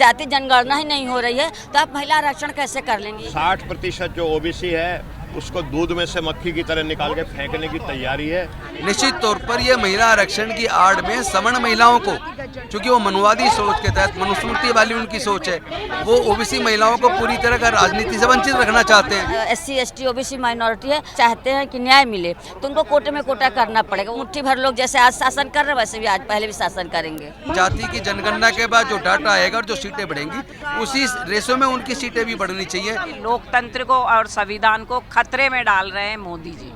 जाति जनगणना ही नहीं हो रही है तो आप महिला आरक्षण कैसे कर लेंगी? 60% जो ओबीसी है उसको दूध में से मक्खी की तरह निकाल के फेंकने की तैयारी है। निश्चित तौर पर यह महिला आरक्षण की आड़ में सवर्ण महिलाओं को, क्योंकि वो मनुवादी सोच के तहत, मनुस्मृति वाली उनकी सोच है, वो ओबीसी महिलाओं को पूरी तरह का राजनीति से वंचित रखना चाहते हैं। SC ST ओबीसी माइनॉरिटी है, चाहते हैं कि न्याय मिले तो उनको कोटे में कोटा करना पड़ेगा। मुट्ठी भर लोग जैसे आज शासन कर रहे हैं वैसे भी आज पहले भी शासन करेंगे। जाति की जनगणना के बाद जो डाटा आएगा और जो सीटें बढ़ेंगी उसी रेशो में उनकी सीटें भी बढ़नी चाहिए। लोकतंत्र को और संविधान को खतरे में डाल रहे हैं मोदी जी।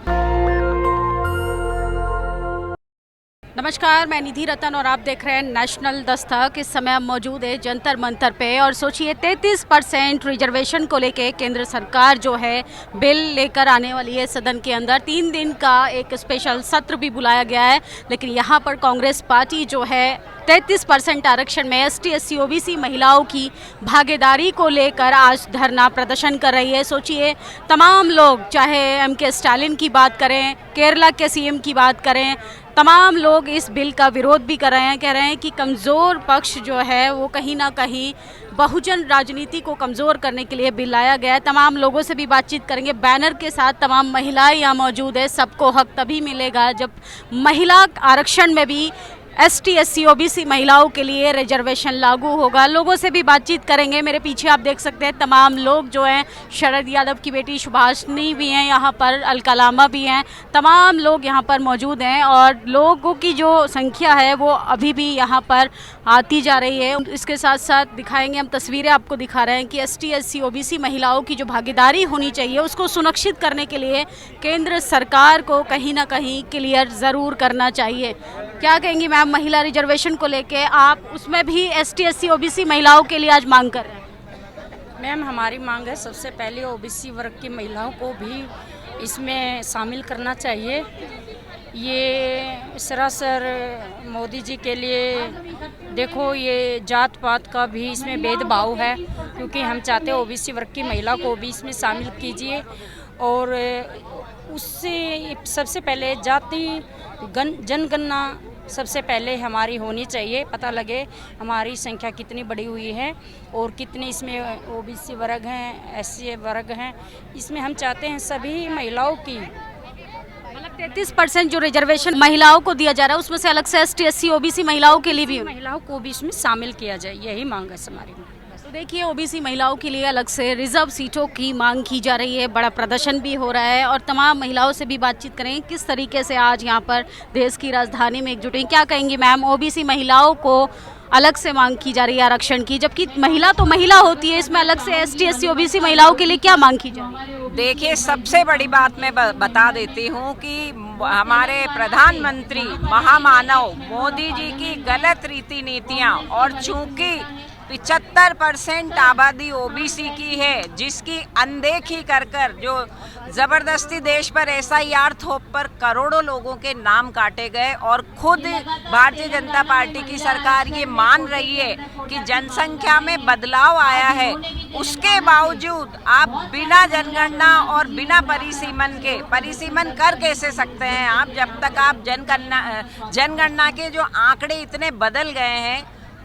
नमस्कार, मैं निधि रतन और आप देख रहे हैं नेशनल दस्तक। इस समय हम मौजूद है जंतर मंतर पे और सोचिए 33% रिजर्वेशन को लेके केंद्र सरकार जो है बिल लेकर आने वाली है सदन के अंदर। 3 दिन का एक स्पेशल सत्र भी बुलाया गया है, लेकिन यहाँ पर कांग्रेस पार्टी जो है 33% आरक्षण में ST SC OBC महिलाओं की भागीदारी को लेकर आज धरना प्रदर्शन कर रही है। सोचिए तमाम लोग, चाहे MK स्टालिन की बात करें, केरला के CM की बात करें, तमाम लोग इस बिल का विरोध भी कर रहे हैं। कह रहे हैं कि कमज़ोर पक्ष जो है वो कहीं ना कहीं बहुजन राजनीति को कमज़ोर करने के लिए बिल लाया गया है। तमाम लोगों से भी बातचीत करेंगे। बैनर के साथ तमाम महिलाएं यहाँ मौजूद है। सबको हक तभी मिलेगा जब महिला आरक्षण में भी ST SC OBC महिलाओं के लिए रिजर्वेशन लागू होगा। लोगों से भी बातचीत करेंगे। मेरे पीछे आप देख सकते हैं तमाम लोग जो हैं, शरद यादव की बेटी सुभाषिनी भी हैं यहाँ पर, अलका लांबा भी हैं, तमाम लोग यहाँ पर मौजूद हैं और लोगों की जो संख्या है वो अभी भी यहाँ पर आती जा रही है। इसके साथ साथ दिखाएंगे हम तस्वीरें, आपको दिखा रहे हैं कि ST SC OBC महिलाओं की जो भागीदारी होनी चाहिए उसको सुनिश्चित करने के लिए केंद्र सरकार को कहीं ना कहीं क्लियर ज़रूर करना चाहिए। क्या कहेंगी मैम महिला रिजर्वेशन को लेके? आप उसमें भी ST SC OBC महिलाओं के लिए आज मांग कर रहे हैं। मैम हमारी मांग है सबसे पहले OBC वर्ग की महिलाओं को भी इसमें शामिल करना चाहिए। ये सरासर मोदी जी के लिए, देखो ये जात पात का भी इसमें भेदभाव है, क्योंकि हम चाहते हैं OBC वर्ग की महिला को भी इसमें शामिल कीजिए और उससे सबसे पहले जाति जनगणना सबसे पहले हमारी होनी चाहिए, पता लगे हमारी संख्या कितनी बढ़ी हुई है और कितने इसमें OBC वर्ग हैं, SC वर्ग हैं। इसमें हम चाहते हैं सभी महिलाओं की, मतलब 33% जो रिजर्वेशन महिलाओं को दिया जा रहा है उसमें से अलग से ST SC OBC महिलाओं के लिए भी महिलाओं को भी इसमें शामिल किया जाए, यही मांग है हमारी। तो देखिए OBC महिलाओं के लिए अलग से रिजर्व सीटों की मांग की जा रही है, बड़ा प्रदर्शन भी हो रहा है और तमाम महिलाओं से भी बातचीत करें किस तरीके से आज यहाँ पर देश की राजधानी में एकजुट हैं। क्या कहेंगी मैम, OBC महिलाओं को अलग से मांग की जा रही है आरक्षण की, जबकि महिला तो महिला होती है, इसमें अलग से ST SC OBC महिलाओं के लिए क्या मांग की जा रही है? देखिए सबसे बड़ी बात मैं बता देती हूँ कि हमारे प्रधानमंत्री महामानव मोदी जी की गलत रीति नीतियाँ और चूंकि 75% आबादी OBC की है, जिसकी अनदेखी कर जो ज़बरदस्ती देश पर SIR थोप पर करोड़ों लोगों के नाम काटे गए और खुद भारतीय जनता पार्टी की सरकार ये मान रही है कि जनसंख्या में बदलाव आया है, उसके बावजूद आप बिना जनगणना और बिना परिसीमन कर कैसे सकते हैं आप, जब तक आप जनगणना के जो आंकड़े इतने बदल गए हैं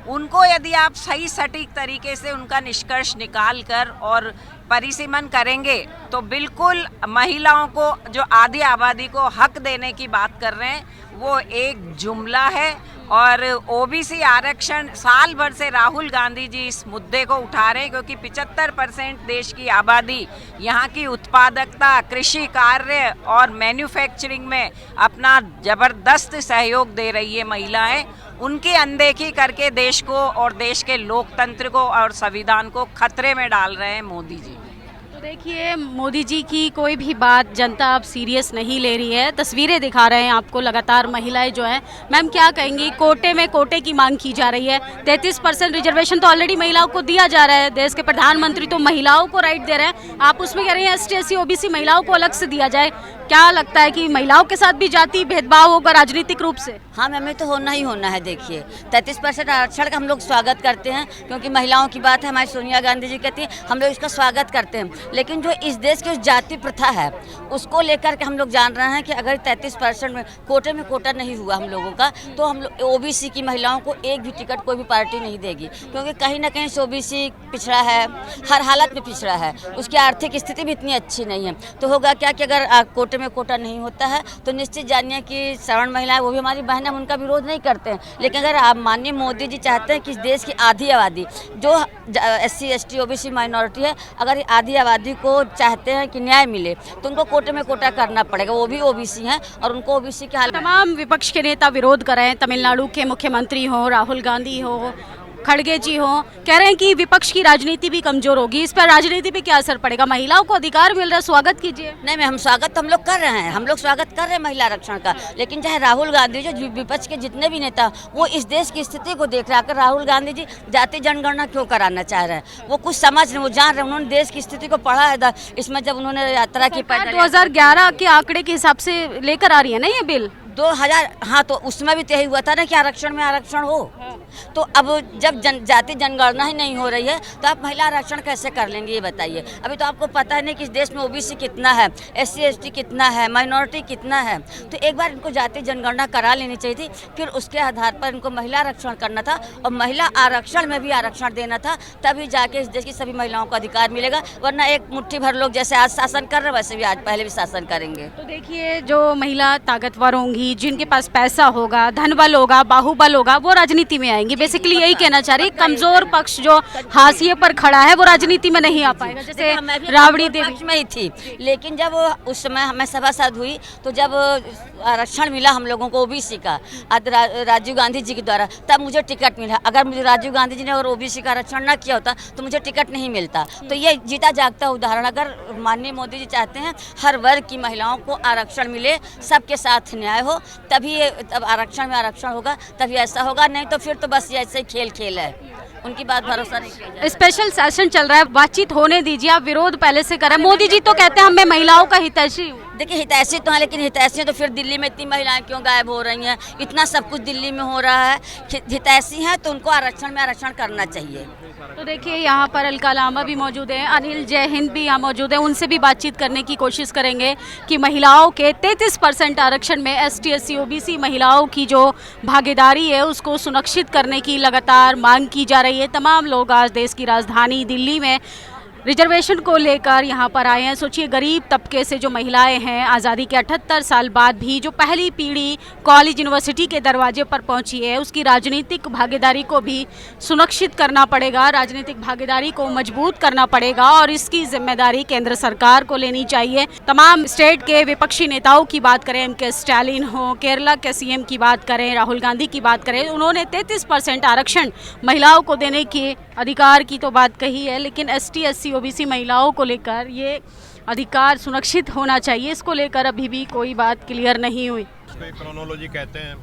उनको यदि आप सही सटीक तरीके से उनका निष्कर्ष निकाल कर और परिसीमन करेंगे तो बिल्कुल महिलाओं को, जो आधी आबादी को हक देने की बात कर रहे हैं, वो एक जुमला है। और OBC आरक्षण साल भर से राहुल गांधी जी इस मुद्दे को उठा रहे हैं, क्योंकि 75% देश की आबादी यहाँ की उत्पादकता, कृषि कार्य और मैन्युफैक्चरिंग में अपना ज़बरदस्त सहयोग दे रही है महिलाएं। उनकी अनदेखी करके देश को और देश के लोकतंत्र को और संविधान को खतरे में डाल रहे हैं मोदी जी। तो देखिए मोदी जी की कोई भी बात जनता अब सीरियस नहीं ले रही है। तस्वीरें दिखा रहे हैं आपको लगातार महिलाएं जो हैं। मैम क्या कहेंगी, कोटे में कोटे की मांग की जा रही है, 33% रिजर्वेशन तो ऑलरेडी महिलाओं को दिया जा रहा है, देश के प्रधानमंत्री तो महिलाओं को राइट दे रहे हैं, आप उसमें कह रहे हैं ST SC OBC महिलाओं को अलग से दिया जाए। क्या लगता है कि महिलाओं के साथ भी जाति भेदभाव होगा राजनीतिक रूप से? हाँ मैम, ये तो होना ही होना है। देखिए 33% आरक्षण का हम लोग स्वागत करते हैं, क्योंकि महिलाओं की बात है, हमारी सोनिया गांधी जी कहती हैं, हम लोग इसका स्वागत करते हैं। लेकिन जो इस देश की जाति प्रथा है उसको लेकर के हम लोग जान रहे हैं कि अगर 33% में कोटा नहीं हुआ हम लोगों का, तो हम लोग ओबीसी की महिलाओं को एक भी टिकट कोई भी पार्टी नहीं देगी, क्योंकि कहीं ना कहीं से ओबीसी पिछड़ा है, हर हालत में पिछड़ा है, उसकी आर्थिक स्थिति भी इतनी अच्छी नहीं है। तो होगा क्या कि अगर कोटे में कोटा नहीं होता है तो निश्चित जानिए कि सवर्ण महिलाएं, वो भी हमारी बहन, हम उनका विरोध नहीं करते हैं, लेकिन अगर आप माननीय मोदी जी चाहते हैं कि इस देश की आधी आबादी जो SC ST OBC माइनॉरिटी है, अगर आधी आबादी को चाहते हैं कि न्याय मिले तो उनको कोटे में कोटा करना पड़ेगा। वो भी ओबीसी हैं और उनको ओबीसी के हाल तमाम विपक्ष के नेता विरोध कर रहे हैं। तमिलनाडु के मुख्यमंत्री हो, राहुल गांधी हो, खड़गे जी हो, कह रहे हैं कि विपक्ष की राजनीति भी कमजोर होगी। इस पर राजनीति पे क्या असर पड़ेगा? महिलाओं को अधिकार मिल रहा है, स्वागत कीजिए। नहीं, हम स्वागत हम लोग कर रहे हैं, हम लोग स्वागत कर रहे हैं महिला आरक्षण का, लेकिन चाहे राहुल गांधी जो विपक्ष के जितने भी नेता, वो इस देश की स्थिति को देख रहे हैं। राहुल गांधी जी जाति जनगणना क्यों कराना चाह रहे हैं? वो कुछ समझ रहे, वो जान रहे, उन्होंने देश की स्थिति को पढ़ा है। इसमें जब उन्होंने यात्रा की 2011 के आंकड़े के हिसाब से लेकर आ रही है ना ये बिल 2000, हाँ, तो उसमें भी यही हुआ था ना कि आरक्षण में आरक्षण हो। तो अब जब जाति जनगणना ही नहीं हो रही है तो आप महिला आरक्षण कैसे कर लेंगे, ये बताइए। अभी तो आपको पता है नहीं कि इस देश में ओबीसी कितना है, SC ST कितना है, माइनॉरिटी कितना है। तो एक बार इनको जाति जनगणना करा लेनी चाहिए थी, फिर उसके आधार पर इनको महिला आरक्षण करना था और महिला आरक्षण में भी आरक्षण देना था, तभी जाके इस देश की सभी महिलाओं को अधिकार मिलेगा। वरना एक मुट्ठी भर लोग जैसे आज शासन कर रहे वैसे भी आज पहले भी शासन करेंगे। तो देखिए, जो महिला ताकतवर होंगी, जिनके पास पैसा होगा, धनबल होगा, बाहुबल होगा, वो राजनीति में आएंगे। बेसिकली यही कहना चाह रही, कमजोर पक्ष जो हाशिए पर खड़ा है वो राजनीति में नहीं आ पाएगा। जैसे राबड़ी देवी में ही थी, लेकिन जब उस समय हमें सभासद हुई तो जब आरक्षण मिला हम लोगों को ओबीसी का राजीव गांधी जी के द्वारा, तब मुझे टिकट मिला। अगर मुझे राजीव गांधी जी ने और ओबीसी का आरक्षण न किया होता तो मुझे टिकट नहीं मिलता। तो ये जीता जागता उदाहरण, अगर माननीय मोदी जी चाहते हैं हर वर्ग की महिलाओं को आरक्षण मिले, सबके साथ न्याय हो, तभी तब आरक्षण में आरक्षण होगा, तभी ऐसा होगा। नहीं तो फिर तो बस ये ऐसे खेल है, उनकी बात भरोसा नहीं किया जाए। स्पेशल सेशन चल रहा है, बातचीत होने दीजिए। आप विरोध पहले से कर रहे हैं। मोदी जी तो कहते हैं मैं महिलाओं का हितैषी हूँ। देखिए, हितैषी तो है, लेकिन हितैषी तो फिर दिल्ली में इतनी महिलाएं क्यों गायब हो रही हैं? इतना सब कुछ दिल्ली में हो रहा है। हितैषी हैं तो उनको आरक्षण में आरक्षण करना चाहिए। तो देखिए, यहाँ पर अलका लांबा भी मौजूद हैं, अनिल जय हिंद भी यहाँ मौजूद हैं। उनसे भी बातचीत करने की कोशिश करेंगे कि महिलाओं के 33% आरक्षण में ST SC OBC महिलाओं की जो भागीदारी है उसको सुनिश्चित करने की लगातार मांग की जा रही है। तमाम लोग आज देश की राजधानी दिल्ली में रिजर्वेशन को लेकर यहाँ पर आए हैं। सोचिए, गरीब तबके से जो महिलाएं हैं, आज़ादी के 78 साल बाद भी जो पहली पीढ़ी कॉलेज यूनिवर्सिटी के दरवाजे पर पहुँची है, उसकी राजनीतिक भागीदारी को भी सुनिश्चित करना पड़ेगा, राजनीतिक भागीदारी को मजबूत करना पड़ेगा और इसकी जिम्मेदारी केंद्र सरकार को लेनी चाहिए। तमाम स्टेट के विपक्षी नेताओं की बात करें, MK स्टालिन हो, केरला के CM की बात करें, राहुल गांधी की बात करें, उन्होंने 33% आरक्षण महिलाओं को देने के अधिकार की तो बात कही है, लेकिन ST SC OBC महिलाओं को लेकर ये अधिकार सुनिश्चित होना चाहिए, इसको लेकर अभी भी कोई बात क्लियर नहीं हुई। इसको क्रोनोलॉजी कहते हैं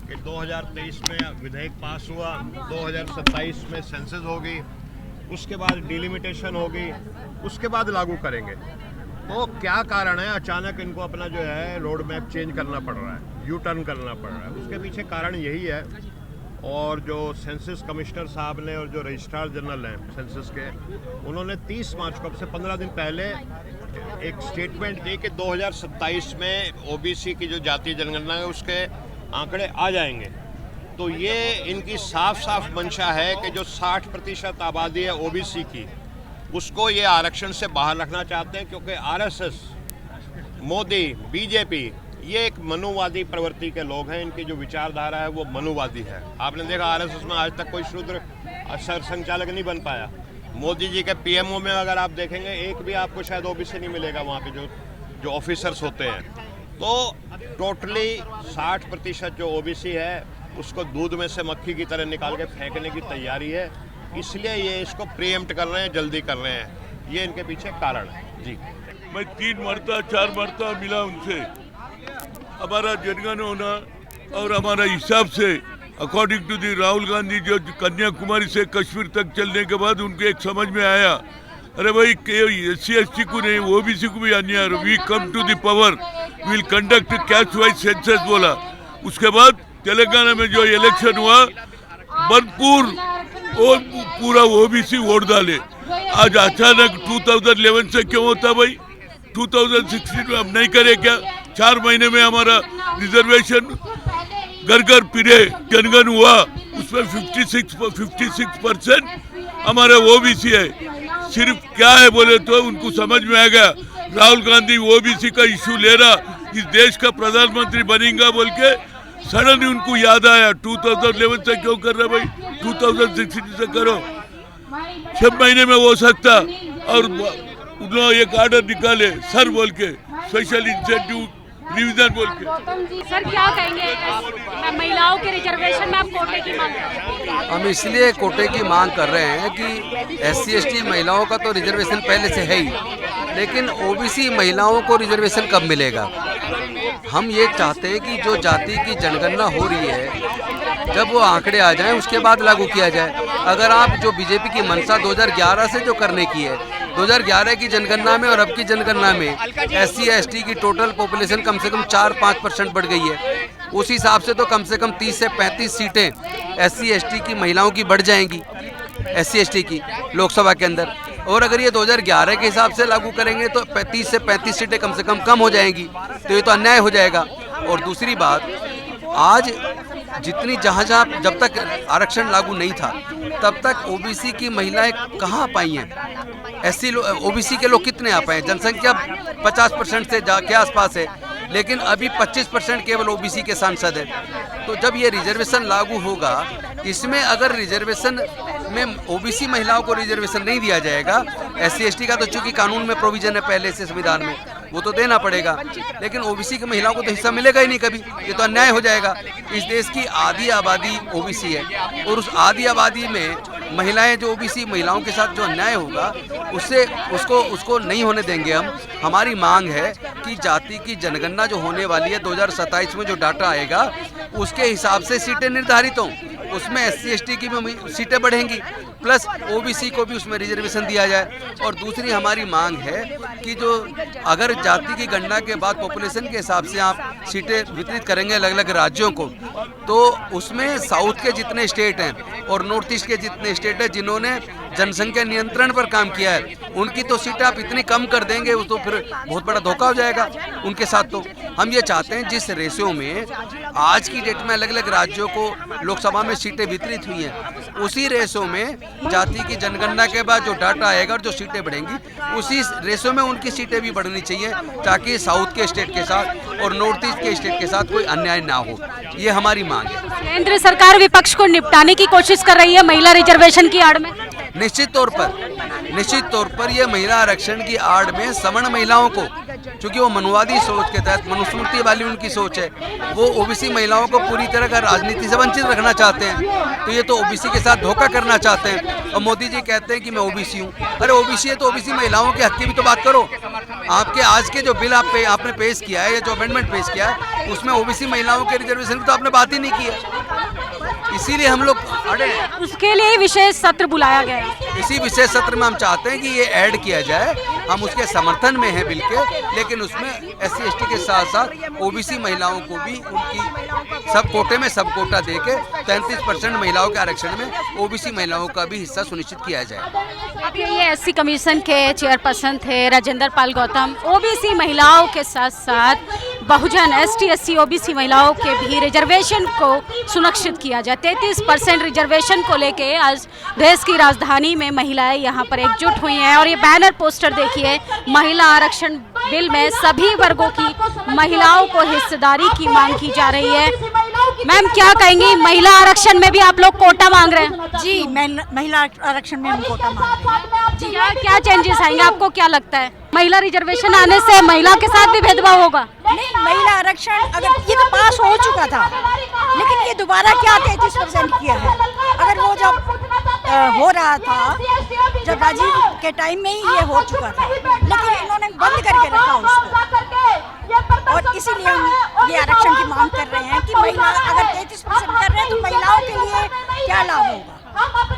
कि 2023 में विधेयक पास हुआ, 2027 में सेंसस होगी, उसके बाद डिलिमिटेशन होगी, उसके बाद लागू करेंगे। तो क्या कारण है अचानक इनको अपना जो है रोड मैप चेंज करना पड़ रहा है, यू टर्न करना पड़ रहा है? उसके पीछे कारण यही है। और जो सेंसस कमिश्नर साहब ने और जो रजिस्ट्रार जनरल हैं सेंसस के, उन्होंने 30 मार्च को, अब से 15 दिन पहले एक स्टेटमेंट दी कि 2027 में ओबीसी की जो जातीय जनगणना है उसके आंकड़े आ जाएंगे। तो ये इनकी साफ साफ मंशा है कि जो 60% आबादी है ओबीसी की, उसको ये आरक्षण से बाहर रखना चाहते हैं, क्योंकि RSS, मोदी, BJP ये एक मनुवादी प्रवृत्ति के लोग हैं। इनकी जो विचारधारा है वो मनुवादी है। आपने देखा RSS में आज तक कोई शूद्र संचालक नहीं बन पाया। मोदी जी के PMO में अगर आप देखेंगे, एक भी आपको शायद ओबीसी नहीं मिलेगा वहाँ पे जो ऑफिसर्स होते हैं। तो टोटली 60% जो ओबीसी है उसको दूध में से मक्खी की तरह निकाल के फेंकने की तैयारी है, इसलिए ये इसको प्रीएम्प्ट कर रहे हैं, जल्दी कर रहे हैं। ये इनके पीछे कारण है जी। मैं 3 मरता 4 मरता मिला उनसे। हमारा जनगणना होना और हमारा हिसाब से according to the Rahul Gandhi जो कन्याकुमारी से कश्मीर तक चलने के बाद उनके एक समझ में आया, अरे भाई SC ST को नहीं OBC को भी अन्याय, we come to the power, will conduct caste wise census बोला। उसके बाद तेलंगाना में जो इलेक्शन हुआ, भरपूर और पूरा OBC वोट डाले। आज अचानक 2011 से क्यों होता भाई? 2016 में हम नहीं करे क्या? 4 महीने में हमारा रिजर्वेशन घर घर फिरे जनगण हुआ, उसमें 56% हमारा ओबीसी है। सिर्फ क्या है बोले तो उनको समझ में आ गया, राहुल गांधी ओबीसी का इशू ले रहा, इस देश का प्रधानमंत्री बनेगा बोल के सडनली उनको याद आया। 2011 से क्यों कर रहा भाई? 2016 से करो, 6 महीने में हो सकता। और उन्होंने एक ऑर्डर निकाले सर बोल के, स्पेशल इंसेंटिव रिवीजन बोल के। सर क्या कहेंगे, महिलाओं के रिजर्वेशन में आप कोटे की मांग कर रहे हैं? हम इसलिए कोटे की मांग कर रहे हैं कि SC/ST महिलाओं का तो रिजर्वेशन पहले से है ही, लेकिन OBC महिलाओं को रिजर्वेशन कब मिलेगा? हम ये चाहते हैं कि जो जाति की जनगणना हो रही है, जब वो आंकड़े आ जाएं उसके बाद लागू किया जाए। अगर आप जो बीजेपी की मंशा 2011 से जो करने की है, 2011 की जनगणना में और अब की जनगणना में SC/ST की टोटल पॉपुलेशन कम से कम 4-5% बढ़ गई है। उस हिसाब से तो कम से कम 30 से 35 सीटें SC/ST की महिलाओं की बढ़ जाएंगी, SC/ST की लोकसभा के अंदर। और अगर ये 2011 के हिसाब से लागू करेंगे तो 30 से 35 सीटें कम से कम हो जाएंगी, तो ये तो अन्याय हो जाएगा। और दूसरी बात, आज जितनी जहाँ जब तक आरक्षण लागू नहीं था तब तक OBC की महिलाएं कहाँ आ पाई हैं? OBC के लोग कितने आ पाए? जनसंख्या 50% से के आसपास है, लेकिन अभी 25% केवल OBC के सांसद हैं। तो जब ये रिजर्वेशन लागू होगा, इसमें अगर रिजर्वेशन में OBC महिलाओं को रिजर्वेशन नहीं दिया जाएगा, SC/ST का तो चूंकि कानून में प्रोविजन है पहले से संविधान में, वो तो देना पड़ेगा, लेकिन OBC की महिलाओं को तो हिस्सा मिलेगा ही नहीं कभी। ये तो अन्याय हो जाएगा। इस देश की आधी आबादी OBC है और उस आधी आबादी में महिलाएं, जो OBC महिलाओं के साथ जो अन्याय होगा उसको नहीं होने देंगे हम। हमारी मांग है कि जाति की जनगणना जो होने वाली है 2027 में, जो डाटा आएगा उसके हिसाब से सीटें निर्धारित हों, उसमें SC/ST की भी सीटें बढ़ेंगी, प्लस OBC को भी उसमें रिजर्वेशन दिया जाए। और दूसरी हमारी मांग है कि जो अगर जाति की गणना के बाद पॉपुलेशन के हिसाब से आप सीटें वितरित करेंगे अलग अलग राज्यों को, तो उसमें साउथ के जितने स्टेट हैं और नॉर्थ ईस्ट के जितने स्टेट हैं जिन्होंने जनसंख्या नियंत्रण पर काम किया है, उनकी तो सीटें आप इतनी कम कर देंगे, वो तो फिर बहुत बड़ा धोखा हो जाएगा उनके साथ। तो हम ये चाहते हैं जिस रेशियो में आज की डेट में अलग अलग राज्यों को लोकसभा में सीटें वितरित हुई हैं, उसी रेशियो में जाति की जनगणना के बाद जो डाटा आएगा और जो सीटें बढ़ेंगी, उसी रेशियो में उनकी सीटें भी बढ़नी चाहिए, ताकि साउथ के स्टेट के साथ और नॉर्थ ईस्ट के स्टेट के साथ कोई अन्याय ना हो। ये हमारी मांग है। केंद्र सरकार विपक्ष को निपटाने की कोशिश कर रही है महिला रिजर्वेशन की आड़ में। निश्चित तौर पर ये महिला आरक्षण की आड़ में सवर्ण महिलाओं को, क्योंकि वो मनुवादी सोच के तहत, मनुस्मृति वाली उनकी सोच है, वो OBC महिलाओं को पूरी तरह का राजनीति से वंचित रखना चाहते हैं। तो ये तो OBC के साथ धोखा करना चाहते हैं। और मोदी जी कहते हैं कि मैं OBC हूँ। अरे OBC है तो OBC महिलाओं के हक की भी तो बात करो। आपके आज के जो बिल आपने पेश किया है या जो अमेंडमेंट पेश किया है, उसमें OBC महिलाओं के रिजर्वेशन की तो आपने बात ही नहीं की है। इसीलिए हम लोग उसके लिए विशेष सत्र बुलाया गया है। इसी विशेष सत्र में हम चाहते हैं कि ये ऐड किया जाए। हम उसके समर्थन में हैं बिल के, लेकिन उसमें SC/ST के साथ साथ OBC महिलाओं को भी उनकी सब कोटे में सब कोटा देके 33% महिलाओं के आरक्षण में OBC महिलाओं का भी हिस्सा सुनिश्चित किया जाए। अभी ये SC कमीशन के चेयरपर्सन थे राजेंद्र पाल गौतम। OBC महिलाओं के साथ साथ बहुजन ST/SC OBC महिलाओं के भी रिजर्वेशन को सुनिश्चित किया जाए। 33% रिजर्वेशन को लेके आज देश की राजधानी में महिलाएं यहाँ पर एकजुट हुई हैं और ये बैनर पोस्टर देखिए, महिला आरक्षण बिल में सभी वर्गों की महिलाओं को हिस्सेदारी की मांग की जा रही है। मैम क्या कहेंगी, महिला आरक्षण में भी आप लोग कोटा मांग रहे हैं? जी, महिला आरक्षण में हम कोटा मांग रहे हैं। जी, क्या चेंजेस आएंगे, आपको क्या लगता है? महिला रिजर्वेशन आने से महिला के साथ भी भेदभाव होगा? नहीं, महिला आरक्षण अगर ये तो पास हो चुका था, लेकिन ये दोबारा क्या 33% किया है। अगर वो जब हो रहा था, जब राजीव के टाइम में ही ये हो चुका था, लेकिन इन्होंने बंद करके रखा उसको। और इसीलिए हम ये आरक्षण की मांग कर रहे हैं कि महिला अगर 33% कर रहे हैं तो महिलाओं के लिए क्या लाभ होगा।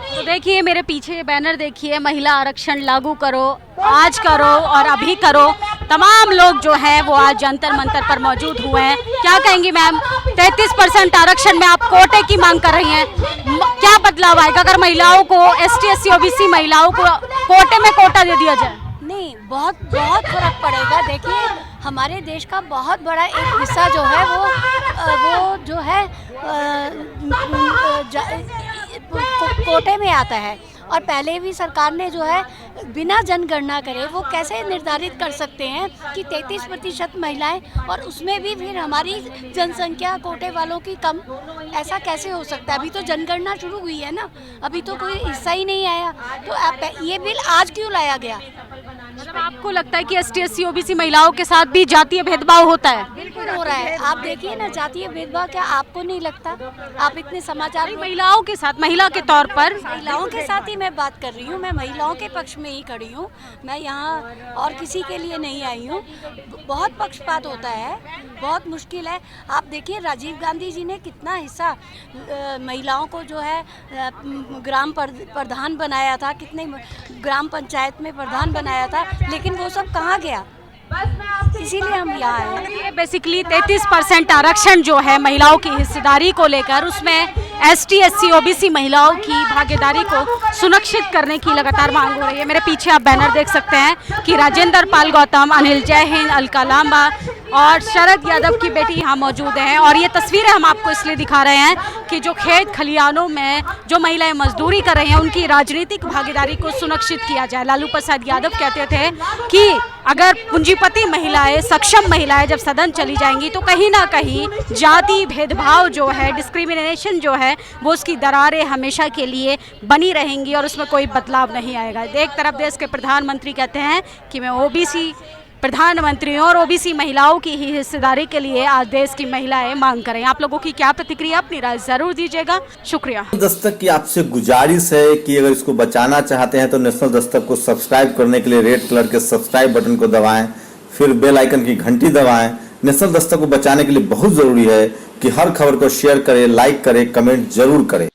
तो देखिए मेरे पीछे बैनर देखिए, महिला आरक्षण लागू करो, आज करो और अभी करो। तमाम लोग जो हैं वो आज जंतर मंतर पर मौजूद हुए हैं। क्या कहेंगी मैम, 33% आरक्षण में आप कोटे की मांग कर रही हैं, क्या बदलाव आएगा अगर महिलाओं को, ST SC OBC महिलाओं को कोटे में कोटा दे दिया जाए? नहीं, बहुत बहुत फर्क पड़ेगा। देखिए, हमारे देश का बहुत बड़ा एक हिस्सा जो है वो जो है कोटे में आता है, और पहले भी सरकार ने जो है बिना जनगणना करे वो कैसे निर्धारित कर सकते हैं कि 33% महिलाएं, और उसमें भी फिर हमारी जनसंख्या कोटे वालों की कम, ऐसा कैसे हो सकता है? अभी तो जनगणना शुरू हुई है ना, अभी तो कोई हिस्सा ही नहीं आया, तो ये बिल आज क्यों लाया गया? मतलब आपको लगता है कि ST SC OBC महिलाओं के साथ भी जातीय भेदभाव होता है? बिल्कुल हो रहा है। आप देखिए ना, जातीय भेदभाव क्या आपको नहीं लगता? आप इतने समाचार महिलाओं के साथ, महिला के तौर पर, महिलाओं के साथ ही मैं बात कर रही हूँ, मैं महिलाओं के पक्ष में ही खड़ी हूँ, मैं यहाँ और किसी के लिए नहीं आई हूँ। बहुत पक्षपात होता है, बहुत मुश्किल है। आप देखिए, राजीव गांधी जी ने कितना हिस्सा महिलाओं को जो है ग्राम प्रधान बनाया था, कितने ग्राम पंचायत में प्रधान बनाया था, लेकिन वो सब कहाँ गया? इसीलिए हम यहाँ आए हैं। बेसिकली 33% आरक्षण जो है महिलाओं की हिस्सेदारी को लेकर, उसमें ST SC OBC महिलाओं की भागीदारी को सुनिश्चित करने की लगातार मांग हो रही है। मेरे पीछे आप बैनर देख सकते हैं कि राजेंद्र पाल गौतम, अनिल जैन, अलका लांबा और शरद यादव की बेटी यहाँ मौजूद हैं। और ये तस्वीरें हम आपको इसलिए दिखा रहे हैं कि जो खेत खलिहानों में जो महिलाएं मजदूरी कर रही हैं, उनकी राजनीतिक भागीदारी को सुनिश्चित किया जाए। लालू प्रसाद यादव कहते थे कि अगर पूंजीपति महिलाएं, सक्षम महिलाएं जब सदन चली जाएंगी तो कहीं ना कहीं जाति भेदभाव जो है, डिस्क्रिमिनेशन जो है, वो उसकी दरारें हमेशा के लिए बनी रहेंगी और उसमें कोई बदलाव नहीं आएगा। एक तरफ देश के प्रधानमंत्री कहते हैं कि मैं OBC प्रधानमंत्री हूं और OBC महिलाओं की ही हिस्सेदारी के लिए आज देश की महिलाएं मांग करें। आप लोगों की क्या प्रतिक्रिया, अपनी राय जरूर दीजिएगा। शुक्रिया। दस्तक की आपसे गुजारिश है कि अगर इसको बचाना चाहते हैं तो नेशनल दस्तक को सब्सक्राइब करने के लिए रेड कलर के सब्सक्राइब बटन को दबाएं, फिर बेल आइकन की घंटी दबाएं। नेशनल दस्तक को बचाने के लिए बहुत जरूरी है कि हर खबर को शेयर करें, लाइक करें, कमेंट जरूर करें।